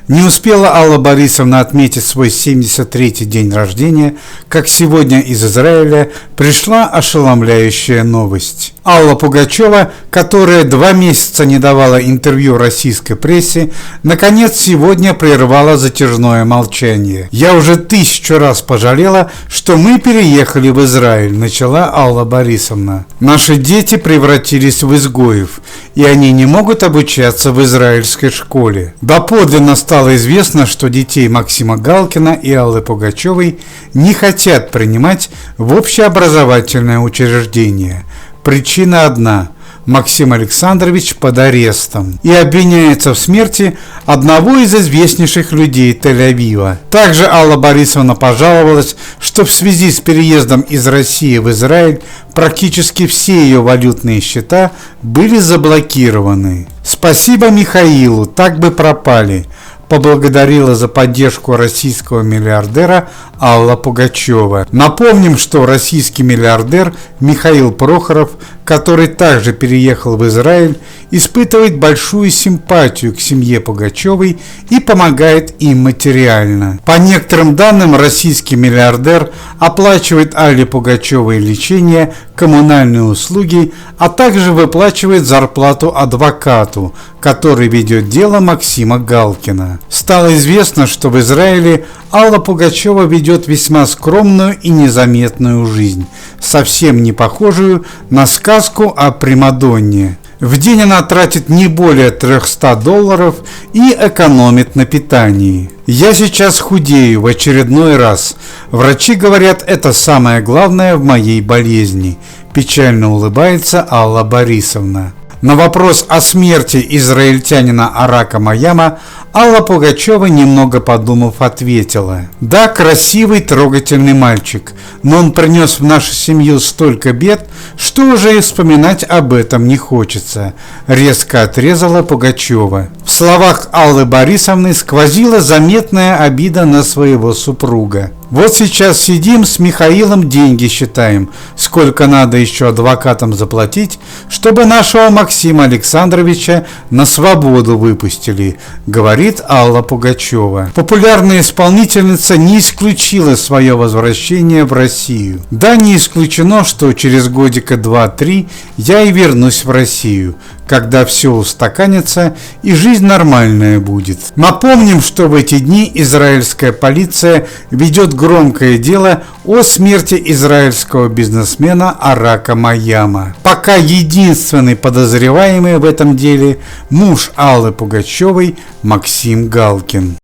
Не успела Алла Борисовна отметить свой 73-й день рождения, как сегодня из Израиля пришла ошеломляющая новость. Алла Пугачева, которая 2 месяца не давала интервью российской прессе, наконец сегодня прервала затяжное молчание. «Я уже 1000 раз пожалела, что мы переехали в Израиль», – начала Алла Борисовна. «Наши дети превратились в изгоев, и они не могут обучаться в израильской школе. Доподлинно стало известно, что детей Максима Галкина и Аллы Пугачевой не хотят принимать в общеобразовательное учреждение. Причина одна – Максим Александрович под арестом и обвиняется в смерти одного из известнейших людей Тель-Авива». Также Алла Борисовна пожаловалась, что в связи с переездом из России в Израиль практически все ее валютные счета были заблокированы. «Спасибо Михаилу, так бы пропали», – поблагодарила за поддержку российского миллиардера Алла Пугачева. Напомним, что российский миллиардер Михаил Прохоров, который также переехал в Израиль, испытывает большую симпатию к семье Пугачевой и помогает им материально. По некоторым данным, российский миллиардер оплачивает Алле Пугачевой лечение, коммунальные услуги, а также выплачивает зарплату адвокату, который ведет дело Максима Галкина. Стало известно, что в Израиле Алла Пугачева ведет весьма скромную и незаметную жизнь, совсем не похожую на сказку о Примадонне. В день она тратит не более $300 и экономит на питании. «Я сейчас худею в очередной раз. Врачи говорят, это самое главное в моей болезни», – печально улыбается Алла Борисовна. На вопрос о смерти израильтянина Арака Маяма Алла Пугачева, немного подумав, ответила: «Да, красивый, трогательный мальчик, но он принес в нашу семью столько бед, что уже и вспоминать об этом не хочется», – резко отрезала Пугачева. В словах Аллы Борисовны сквозила заметная обида на своего супруга. «Вот сейчас сидим с Михаилом, деньги считаем, сколько надо еще адвокатам заплатить, чтобы нашего Максима Александровича на свободу выпустили», – говорит Алла Пугачева. Популярная исполнительница не исключила свое возвращение в Россию. «Да, не исключено, что через годика 2-3 я и вернусь в Россию, когда все устаканится и жизнь нормальная будет». Напомним, что в эти дни израильская полиция ведет громкое дело о смерти израильского бизнесмена Арака Маяма. Пока единственный подозреваемый в этом деле – муж Аллы Пугачевой Максим Галкин.